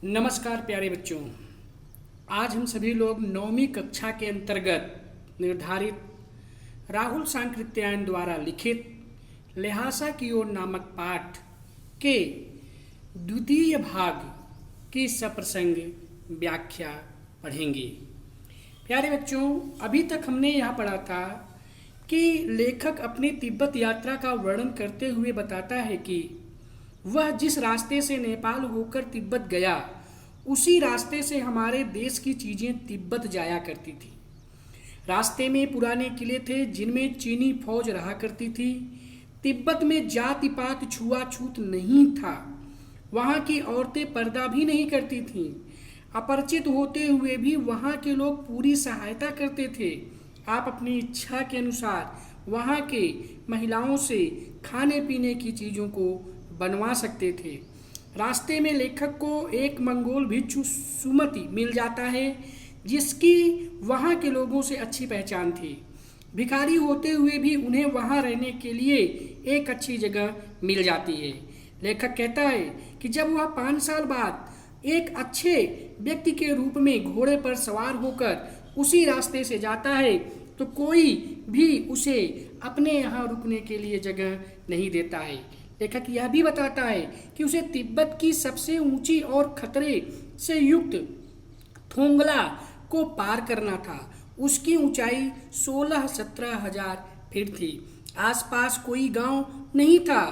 नमस्कार प्यारे बच्चों। आज हम सभी लोग 9वीं कक्षा के अंतर्गत निर्धारित राहुल सांकृत्यायन द्वारा लिखित ल्हासा की ओर नामक पाठ के द्वितीय भाग की सप्रसंग व्याख्या पढ़ेंगे। प्यारे बच्चों, अभी तक हमने यह पढ़ा था कि लेखक अपनी तिब्बत यात्रा का वर्णन करते हुए बताता है कि वह जिस रास्ते से नेपाल होकर तिब्बत गया उसी रास्ते से हमारे देश की चीजें तिब्बत जाया करती थी। रास्ते में पुराने किले थे जिनमें चीनी फौज रहा करती थी। तिब्बत में जाति पात छुआछूत नहीं था। वहाँ की औरतें पर्दा भी नहीं करती थीं। अपरिचित होते हुए भी वहाँ के लोग पूरी सहायता करते थे। आप अपनी इच्छा के अनुसार वहाँ के महिलाओं से खाने पीने की चीज़ों को बनवा सकते थे। रास्ते में लेखक को एक मंगोल भिक्षु सुमति मिल जाता है जिसकी वहाँ के लोगों से अच्छी पहचान थी। भिखारी होते हुए भी उन्हें वहाँ रहने के लिए एक अच्छी जगह मिल जाती है। लेखक कहता है कि जब वह 5 साल बाद एक अच्छे व्यक्ति के रूप में घोड़े पर सवार होकर उसी रास्ते से जाता है तो कोई भी उसे अपने यहाँ रुकने के लिए जगह नहीं देता है। लेखक यह भी बताता है कि उसे तिब्बत की सबसे ऊंची और खतरे से युक्त थोंगला को पार करना था। उसकी ऊंचाई 16-17 हजार फीट थी। आसपास कोई गांव नहीं था।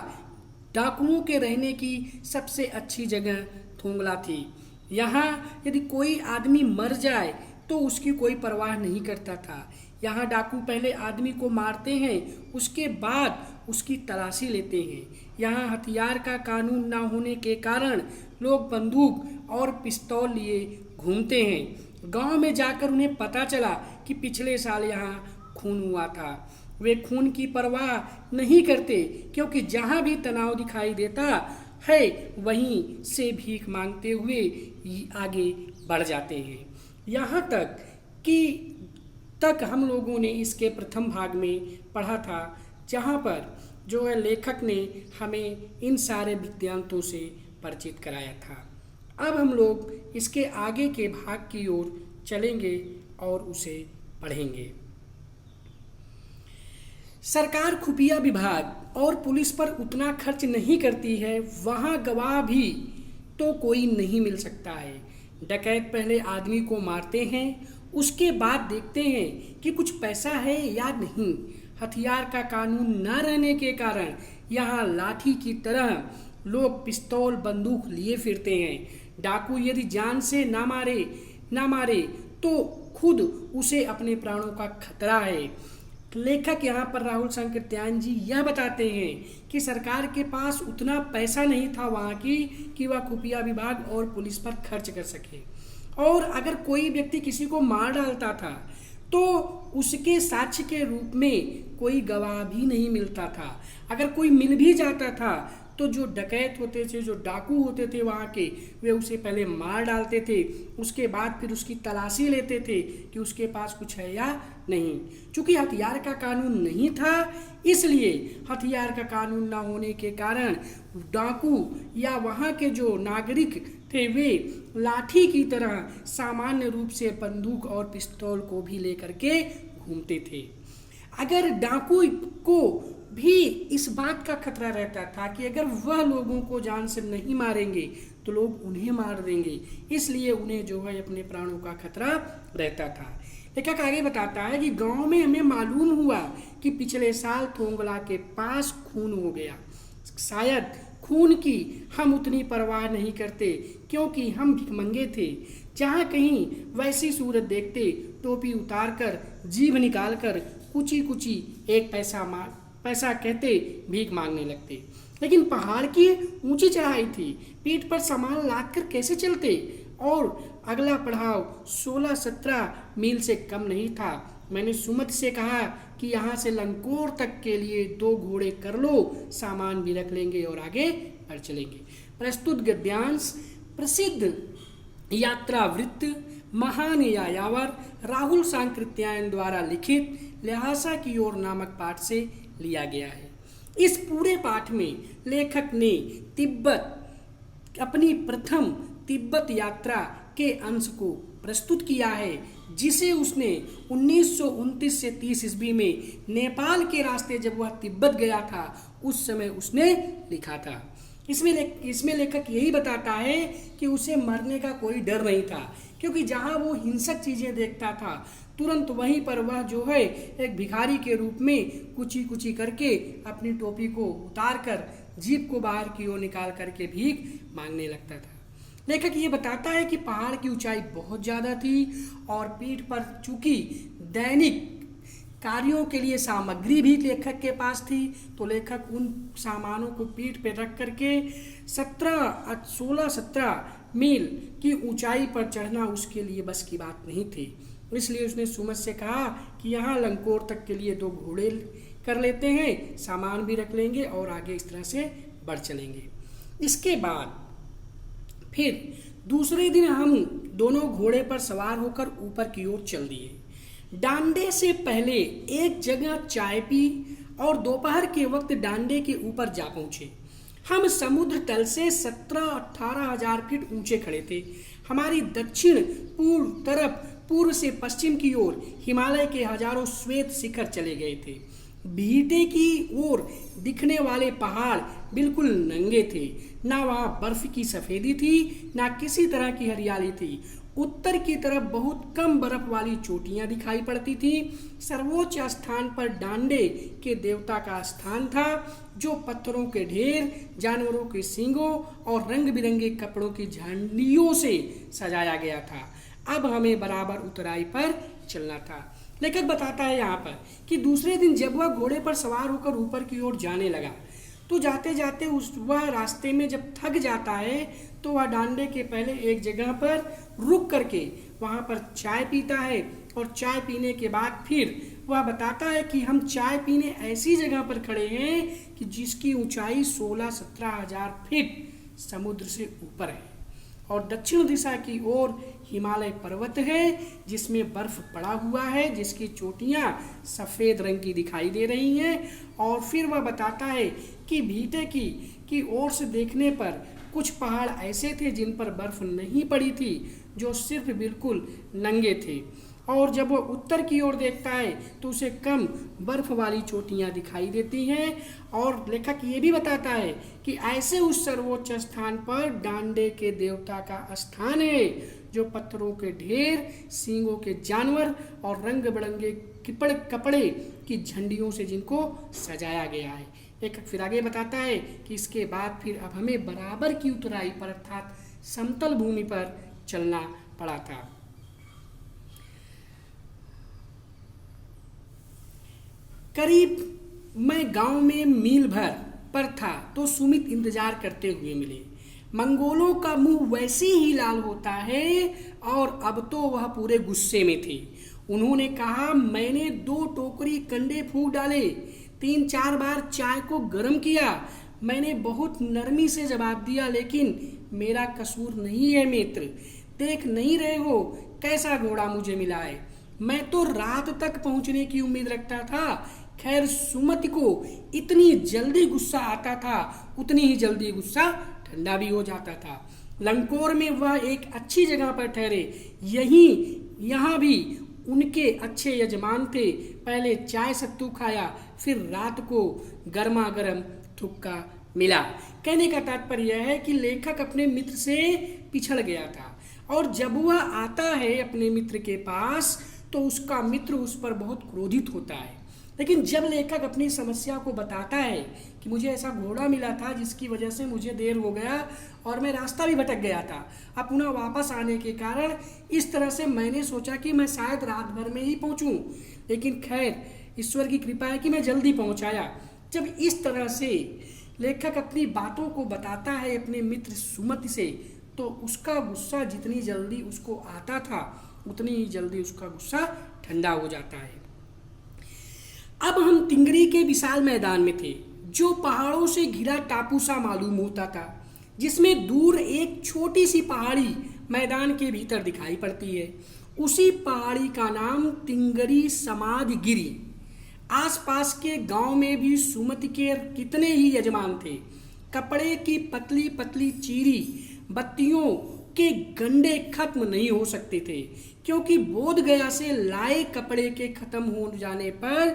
डाकुओं के रहने की सबसे अच्छी जगह थोंगला थी। यहाँ यदि कोई आदमी मर जाए तो उसकी कोई परवाह नहीं करता था। यहाँ डाकू पहले आदमी को मारते हैं, उसके बाद उसकी तलाशी लेते हैं। यहाँ हथियार का कानून ना होने के कारण लोग बंदूक और पिस्तौल लिए घूमते हैं। गांव में जाकर उन्हें पता चला कि पिछले साल यहाँ खून हुआ था। वे खून की परवाह नहीं करते क्योंकि जहाँ भी तनाव दिखाई देता है वहीं से भीख मांगते हुए आगे बढ़ जाते हैं। यहाँ तक हम लोगों ने इसके प्रथम भाग में पढ़ा था, जहाँ पर जो है लेखक ने हमें इन सारे वृत्तांतों से परिचित कराया था। अब हम लोग इसके आगे के भाग की ओर चलेंगे और उसे पढ़ेंगे। सरकार खुफिया विभाग और पुलिस पर उतना खर्च नहीं करती है। वहाँ गवाह भी तो कोई नहीं मिल सकता है। डकैत पहले आदमी को मारते हैं, उसके बाद देखते हैं कि कुछ पैसा है या नहीं। हथियार का कानून न रहने के कारण यहाँ लाठी की तरह लोग पिस्तौल बंदूक लिए फिरते हैं। डाकू यदि जान से ना मारे तो खुद उसे अपने प्राणों का खतरा है। लेखक यहाँ पर राहुल सांकृत्यायन जी यह बताते हैं कि सरकार के पास उतना पैसा नहीं था वहाँ की कि वह खुफिया विभाग और पुलिस पर खर्च कर सके। और अगर कोई व्यक्ति किसी को मार डालता था तो उसके साक्ष्य के रूप में कोई गवाह भी नहीं मिलता था। अगर कोई मिल भी जाता था तो जो डकैत होते थे, जो डाकू होते थे वहाँ के, वे उसे पहले मार डालते थे। उसके बाद फिर उसकी तलाशी लेते थे कि उसके पास कुछ है या नहीं। चूँकि हथियार का कानून नहीं था इसलिए हथियार का कानून ना होने के कारण डाकू या वहाँ के जो नागरिक थे वे लाठी की तरह सामान्य रूप से बंदूक और पिस्तौल को भी लेकर के घूमते थे। अगर डाकू को भी इस बात का खतरा रहता था कि अगर वह लोगों को जान से नहीं मारेंगे तो लोग उन्हें मार देंगे, इसलिए उन्हें जो है अपने प्राणों का खतरा रहता था। लेखक आगे बताता है कि गांव में हमें मालूम हुआ कि पिछले साल थोंगला के पास खून हो गया। शायद खून की हम उतनी परवाह नहीं करते क्योंकि हम भिखमंगे थे। जहाँ कहीं वैसी सूरत देखते टोपी उतार कर जीभ निकाल कर कुची एक पैसा कहते भीख मांगने लगते। लेकिन पहाड़ की ऊंची चढ़ाई थी, पीठ पर सामान लाद कर कैसे चलते, और अगला पड़ाव 16-17 मील से कम नहीं था। मैंने सुमत से कहा कि यहाँ से लंकोर तक के लिए 2 घोड़े कर लो, सामान भी रख लेंगे और आगे बढ़ चलेंगे। प्रस्तुत गद्यांश प्रसिद्ध यात्रा वृत्त महान यायावर राहुल सांकृत्यायन द्वारा लिखित ल्हासा की ओर नामक पाठ से लिया गया है। इस पूरे पाठ में लेखक ने तिब्बत अपनी प्रथम तिब्बत यात्रा के अंश को प्रस्तुत किया है, जिसे उसने 1929 से 30 ईस्वी में नेपाल के रास्ते जब वह तिब्बत गया था उस समय उसने लिखा था। इसमें लेखक यही बताता है कि उसे मरने का कोई डर नहीं था, क्योंकि जहाँ वो हिंसक चीज़ें देखता था तुरंत वहीं पर वह जो है एक भिखारी के रूप में कुची कुची करके अपनी टोपी को उतार कर जीभ को बाहर की ओर निकाल करके भीख मांगने लगता था। लेखक ये बताता है कि पहाड़ की ऊंचाई बहुत ज़्यादा थी और पीठ पर चूंकि दैनिक कार्यों के लिए सामग्री भी लेखक के पास थी, तो लेखक उन सामानों को पीठ पर रख करके 16-17 मील की ऊंचाई पर चढ़ना उसके लिए बस की बात नहीं थी। इसलिए उसने सुमत से कहा कि यहाँ लंकोर तक के लिए 2 घोड़े कर लेते हैं, सामान भी रख लेंगे और आगे इस तरह से बढ़ चलेंगे। इसके बाद फिर दूसरे दिन हम दोनों घोड़े पर सवार होकर ऊपर की ओर चल दिए। डांडे से पहले एक जगह चाय पी और दोपहर के वक्त डांडे के ऊपर जा पहुंचे। हम समुद्र तल से 17-18 हजार फीट ऊंचे खड़े थे। हमारी दक्षिण पूर्व तरफ पूर्व से पश्चिम की ओर हिमालय के हजारों श्वेत शिखर चले गए थे। बीटे की ओर दिखने वाले पहाड़ बिल्कुल नंगे थे, ना वहाँ बर्फ की सफेदी थी ना किसी तरह की हरियाली थी। उत्तर की तरफ बहुत कम बर्फ वाली चोटियां दिखाई पड़ती थी। सर्वोच्च स्थान पर डांडे के देवता का स्थान था, जो पत्थरों के ढेर, जानवरों के सींगों और रंग बिरंगे कपड़ों की झांडियों से सजाया गया था। अब हमें बराबर उतराई पर चलना था। लेखक बताता है यहाँ पर कि दूसरे दिन जब वह घोड़े पर सवार होकर ऊपर की ओर जाने लगा तो जाते जाते वह रास्ते में जब थक जाता है तो वह डांडे के पहले एक जगह पर रुक करके वहाँ पर चाय पीता है और चाय पीने के बाद फिर वह बताता है कि हम चाय पीने ऐसी जगह पर खड़े हैं कि जिसकी ऊंचाई 16-17 हजार फीट समुद्र से ऊपर है और दक्षिण दिशा की ओर हिमालय पर्वत है जिसमें बर्फ पड़ा हुआ है, जिसकी चोटियां सफ़ेद रंग की दिखाई दे रही हैं। और फिर वह बताता है कि भीटे की ओर से देखने पर कुछ पहाड़ ऐसे थे जिन पर बर्फ नहीं पड़ी थी, जो सिर्फ बिल्कुल नंगे थे। और जब वह उत्तर की ओर देखता है तो उसे कम बर्फ वाली चोटियां दिखाई देती हैं। और लेखक ये भी बताता है कि ऐसे उस सर्वोच्च स्थान पर डांडे के देवता का स्थान है, जो पत्थरों के ढेर, सींगों के जानवर और रंग बिरंगे कपड़े की झंडियों से जिनको सजाया गया है। लेखक फिर आगे बताता है कि इसके बाद फिर अब हमें बराबर की उतराई पर अर्थात समतल भूमि पर चलना पड़ा था। करीब मैं गांव में मील भर पर था तो सुमित इंतजार करते हुए मिले। मंगोलों का मुंह वैसे ही लाल होता है और अब तो वह पूरे गुस्से में थे। उन्होंने कहा, मैंने 2 टोकरी कंडे फूंक डाले, 3-4 बार चाय को गर्म किया। मैंने बहुत नरमी से जवाब दिया, लेकिन मेरा कसूर नहीं है मित्र। देख नहीं रहे हो कैसा घोड़ा मुझे मिला है। मैं तो रात तक पहुंचने की उम्मीद रखता था। खैर, सुमति को इतनी जल्दी गुस्सा आता था, उतनी ही जल्दी गुस्सा ठंडा भी हो जाता था। लंकोर में वह एक अच्छी जगह पर ठहरे। यहाँ भी उनके अच्छे यजमान थे। पहले चाय सत्तू खाया, फिर रात को गर्मा गर्म थुक्का मिला। कहने का तात्पर्य यह है कि लेखक अपने मित्र से पिछड़ गया था और जब वह आता है अपने मित्र के पास तो उसका मित्र उस पर बहुत क्रोधित होता है। लेकिन जब लेखक अपनी समस्या को बताता है कि मुझे ऐसा घोड़ा मिला था जिसकी वजह से मुझे देर हो गया और मैं रास्ता भी भटक गया था, अब पुनः वापस आने के कारण इस तरह से मैंने सोचा कि मैं शायद रात भर में ही पहुंचूं, लेकिन खैर ईश्वर की कृपा है कि मैं जल्दी पहुंच आया। जब इस तरह से लेखक अपनी बातों को बताता है अपने मित्र सुमति से, तो उसका गुस्सा जितनी जल्दी उसको आता था उतनी ही जल्दी उसका गुस्सा ठंडा हो जाता है। अब हम तिंगरी के विशाल मैदान में थे, जो पहाड़ों से घिरा टापू सा मालूम होता था, जिसमें दूर एक छोटी सी पहाड़ी मैदान के भीतर दिखाई पड़ती है। उसी पहाड़ी का नाम तिंगरी समाधिगिरी। आसपास के गांव में भी सुमति के कितने ही यजमान थे। कपड़े की पतली पतली चीरी बत्तियों के गंडे खत्म नहीं हो सकते थे, क्योंकि बोध गया से लाए कपड़े के खत्म हो जाने पर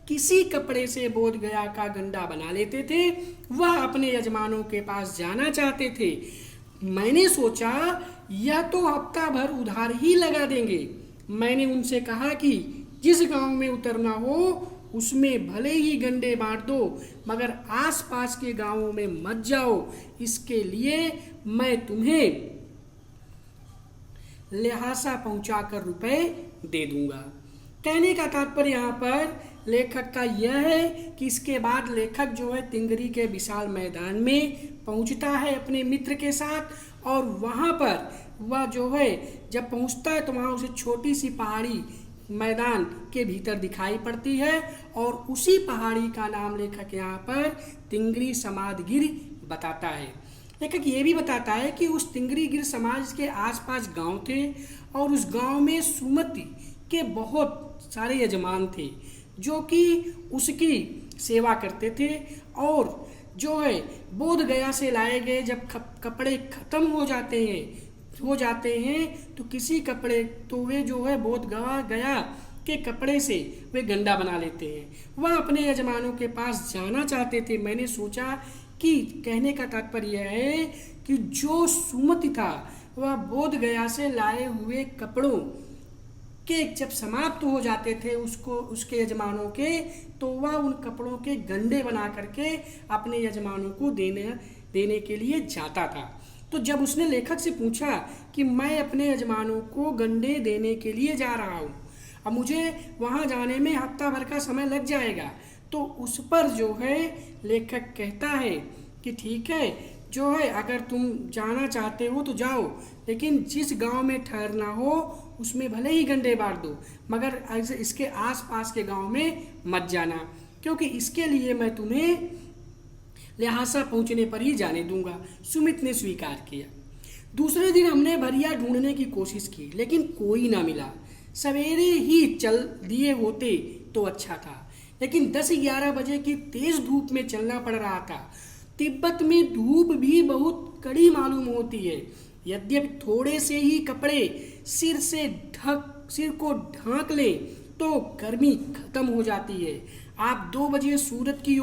किसी कपड़े से बोध गया का गंडा बना लेते थे। वह अपने यजमानों के पास जाना चाहते थे। मैंने सोचा यह तो हफ्ता भर उधार ही लगा देंगे। मैंने उनसे कहा कि जिस गांव में उतरना हो उसमें भले ही गंडे बांट दो, मगर आसपास के गांवों में मत जाओ। इसके लिए मैं तुम्हें लिहाजा पहुंचाकर रुपए दे दूंगा। कहने का तात्पर्य यहाँ पर लेखक का यह है कि इसके बाद लेखक जो है तिंगरी के विशाल मैदान में पहुंचता है अपने मित्र के साथ, और वहाँ पर वह जो है जब पहुंचता है तो वहाँ उसे छोटी सी पहाड़ी मैदान के भीतर दिखाई पड़ती है, और उसी पहाड़ी का नाम लेखक यहाँ पर तिंगरी समाधगिरी बताता है। लेखक ये भी बताता है कि उस तिंगरी गिर समाज के आसपास गांव थे, और उस गांव में सुमति के बहुत सारे यजमान थे जो कि उसकी सेवा करते थे। और जो है बोध गया से लाए गए जब कपड़े खत्म हो जाते हैं तो किसी कपड़े तो वे जो है बोध गया के कपड़े से वे गंडा बना लेते हैं। वह अपने यजमानों के पास जाना चाहते थे। मैंने सोचा कि कहने का तात्पर्य यह है कि जो सुमति था वह बोध गया से लाए हुए कपड़ों के जब समाप्त हो जाते थे उसके यजमानों के, तो वह उन कपड़ों के गंडे बना करके अपने यजमानों को देने के लिए जाता था। तो जब उसने लेखक से पूछा कि मैं अपने यजमानों को गंडे देने के लिए जा रहा हूँ, अब मुझे वहाँ जाने में हफ्ता भर का समय लग जाएगा, तो उस पर जो है लेखक कहता है कि ठीक है, जो है अगर तुम जाना चाहते हो तो जाओ, लेकिन जिस गांव में ठहरना हो उसमें भले ही गंडे बांट दो, मगर इसके आसपास के गांव में मत जाना, क्योंकि इसके लिए मैं तुम्हें लिहाजा पहुंचने पर ही जाने दूंगा। सुमित ने स्वीकार किया। दूसरे दिन हमने भरिया ढूंढने की कोशिश की, लेकिन कोई ना मिला। सवेरे ही चल दिए होते तो अच्छा था, लेकिन 10-11 बजे की तेज धूप में चलना पड़ रहा था। तिब्बत में धूप भी बहुत कड़ी मालूम होती है। यद्यपि थोड़े से ही कपड़े सिर को ढांक ले तो गर्मी खत्म हो जाती है। आप 2 बजे सूरज की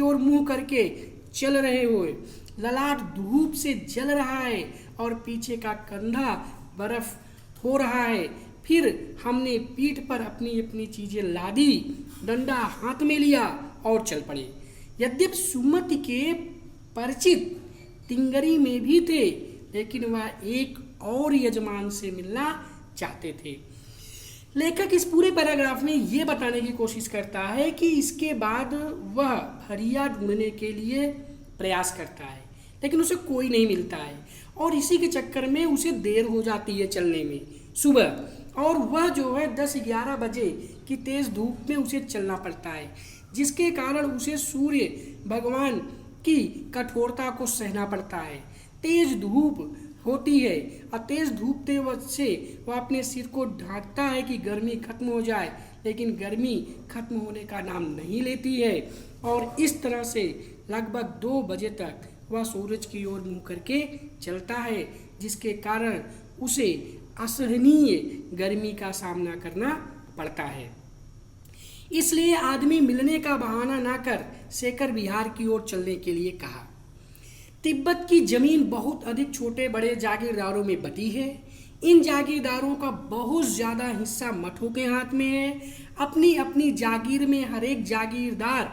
ओर मुंह करके चल रहे हो, ललाट धूप से जल रहा है और पीछे का कंधा बर्फ हो रहा है। फिर हमने पीठ पर अपनी अपनी चीजें लादी, डंडा हाथ में लिया और चल पड़े। यद्यपि सुमति के परिचित तिंगरी में भी थे, लेकिन वह एक और यजमान से मिलना चाहते थे। लेखक इस पूरे पैराग्राफ में ये बताने की कोशिश करता है कि इसके बाद वह भरिया ढूंढने के लिए प्रयास करता है, लेकिन उसे कोई नहीं मिलता है, और इसी के चक्कर में उसे देर हो जाती है चलने में सुबह, और वह जो है 10-11 बजे की तेज धूप में उसे चलना पड़ता है, जिसके कारण उसे सूर्य भगवान की कठोरता को सहना पड़ता है। तेज धूप होती है और तेज धूप से वह अपने सिर को ढांकता है कि गर्मी खत्म हो जाए, लेकिन गर्मी खत्म होने का नाम नहीं लेती है, और इस तरह से लगभग 2 बजे तक वह सूरज की ओर मुंह करके चलता है, जिसके कारण उसे असहनीय गर्मी का सामना करना पड़ता है। इसलिए आदमी मिलने का बहाना ना कर शेखर विहार की ओर चलने के लिए कहा। तिब्बत की जमीन बहुत अधिक छोटे बड़े जागीरदारों में बटी है। इन जागीरदारों का बहुत ज़्यादा हिस्सा मठों के हाथ में है। अपनी अपनी जागीर में हर एक जागीरदार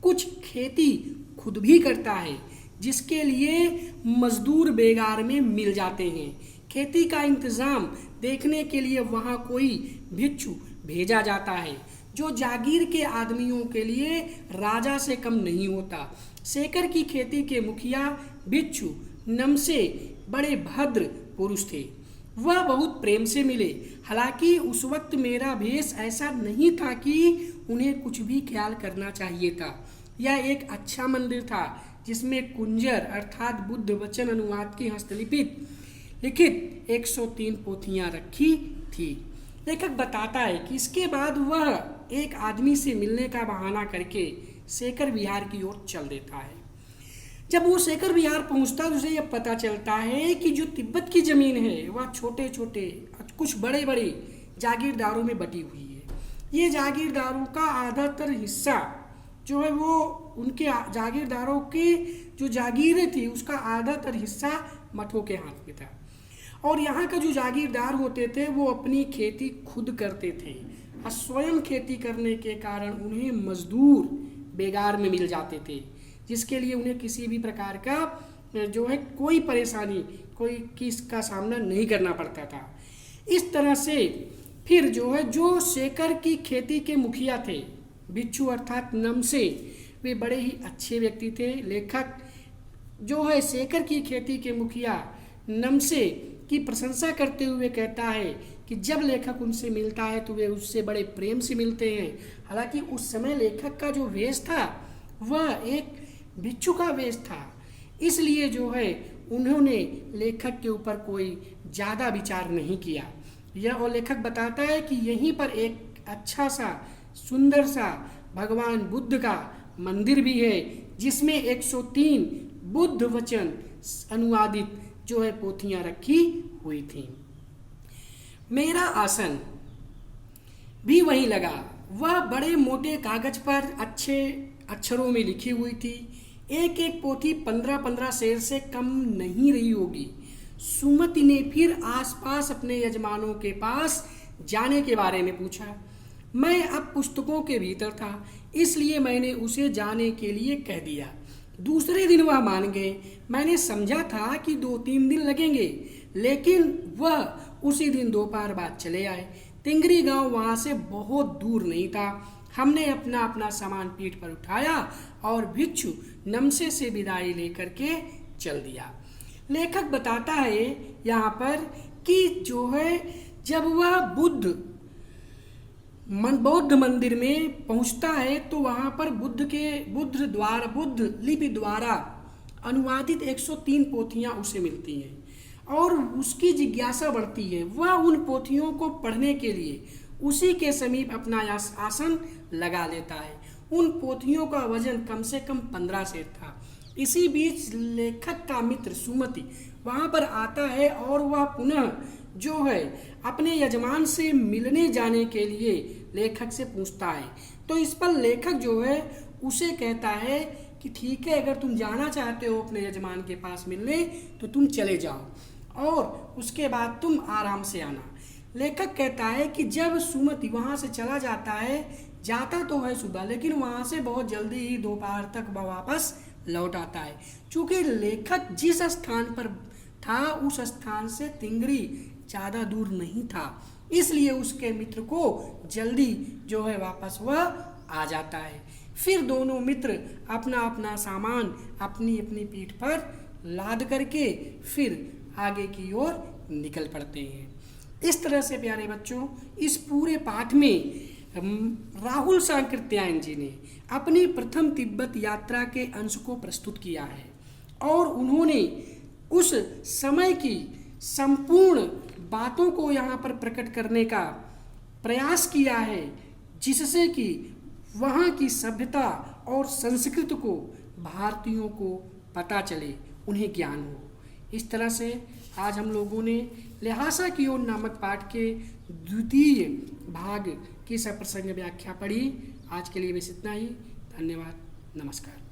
कुछ खेती खुद भी करता है, जिसके लिए मजदूर बेगार में मिल जाते हैं। खेती का इंतज़ाम देखने के लिए वहाँ कोई भिक्षु भेजा जाता है, जो जागीर के आदमियों के लिए राजा से कम नहीं होता। शेखर की खेती के मुखिया भिक्षु नमसे बड़े भद्र पुरुष थे। वह बहुत प्रेम से मिले। हालांकि उस वक्त मेरा भेष ऐसा नहीं था कि उन्हें कुछ भी ख्याल करना चाहिए था। यह एक अच्छा मंदिर था, जिसमें कुंजर अर्थात बुद्ध वचन अनुवाद की लिखित 103 पोथियां रखी थी। लेखक बताता है कि इसके बाद वह एक आदमी से मिलने का बहाना करके शेखर विहार की ओर चल देता है। जब वो शेखर विहार पहुंचता है तो उसे यह पता चलता है कि जो तिब्बत की ज़मीन है वह छोटे छोटे कुछ बड़े बड़े जागीरदारों में बटी हुई है। ये जागीरदारों का आधातर हिस्सा जो है वो उनके जागीरदारों की जो जागीरें थी उसका आधातर हिस्सा मठों के हाथ में था। और यहाँ का जो जागीरदार होते थे वो अपनी खेती खुद करते थे और स्वयं खेती करने के कारण उन्हें मजदूर बेगार में मिल जाते थे, जिसके लिए उन्हें किसी भी प्रकार का जो है कोई परेशानी कोई किस का सामना नहीं करना पड़ता था। इस तरह से फिर जो है जो शेखर की खेती के मुखिया थे बिच्छू अर्थात नमसे, वे बड़े ही अच्छे व्यक्ति थे। लेखक जो है शेखर की खेती के मुखिया नमसे की प्रशंसा करते हुए कहता है कि जब लेखक उनसे मिलता है तो वे उससे बड़े प्रेम से मिलते हैं। हालांकि उस समय लेखक का जो वेश था वह एक बिच्छू का वेश था, इसलिए जो है उन्होंने लेखक के ऊपर कोई ज़्यादा विचार नहीं किया। यह और लेखक बताता है कि यहीं पर एक अच्छा सा सुंदर सा भगवान बुद्ध का मंदिर भी है, जिसमें 103 बुद्ध वचन अनुवादित जो है पोथियां रखी हुई थी। मेरा आसन भी वहीं लगा। वह बड़े मोटे कागज पर अच्छे अक्षरों में लिखी हुई थी। एक एक पोथी 15-15 शेर से कम नहीं रही होगी। सुमति ने फिर आसपास अपने यजमानों के पास जाने के बारे में पूछा। मैं अब पुस्तकों के भीतर था, इसलिए मैंने उसे जाने के लिए कह दिया। दूसरे दिन वह मान गए। मैंने समझा था कि 2-3 दिन लगेंगे, लेकिन वह उसी दिन दोपहर बाद चले आए। तिंगरी गांव वहां से बहुत दूर नहीं था। हमने अपना अपना सामान पीठ पर उठाया और भिक्षु नमसे से विदाई लेकर के चल दिया। लेखक बताता है यहाँ पर कि जो है जब वह बौद्ध मंदिर में पहुंचता है तो वहाँ पर बुद्ध लिपि द्वारा अनुवादित 103 पोथियाँ उसे मिलती हैं और उसकी जिज्ञासा बढ़ती है। वह उन पोथियों को पढ़ने के लिए उसी के समीप अपना आसन लगा लेता है। उन पोथियों का वजन कम से कम 15 शेर था। इसी बीच लेखक का मित्र सुमति वहाँ पर आता है और वह पुनः जो है अपने यजमान से मिलने जाने के लिए लेखक से पूछता है। तो इस पर लेखक जो है उसे कहता है कि ठीक है, अगर तुम जाना चाहते हो अपने यजमान के पास मिलने तो तुम चले जाओ और उसके बाद तुम आराम से आना। लेखक कहता है कि जब सुमति वहाँ से चला जाता तो है सुबह, लेकिन वहाँ से बहुत जल्दी ही दोपहर तक वह वापस लौट आता है। चूँकि लेखक जिस स्थान पर था उस स्थान से तिंगरी ज़्यादा दूर नहीं था, इसलिए उसके मित्र को जल्दी जो है वापस वह आ जाता है। फिर दोनों मित्र अपना अपना सामान अपनी अपनी पीठ पर लाद करके फिर आगे की ओर निकल पड़ते हैं। इस तरह से प्यारे बच्चों, इस पूरे पाठ में राहुल सांकृत्यायन जी ने अपनी प्रथम तिब्बत यात्रा के अंश को प्रस्तुत किया है और उन्होंने उस समय की संपूर्ण बातों को यहाँ पर प्रकट करने का प्रयास किया है, जिससे कि वहाँ की सभ्यता और संस्कृति को भारतीयों को पता चले, उन्हें ज्ञान हो। इस तरह से आज हम लोगों ने लिहासा की ओर नामक पाठ के द्वितीय भाग की सप्रसंग व्याख्या पढ़ी। आज के लिए बस इतना ही। धन्यवाद। नमस्कार।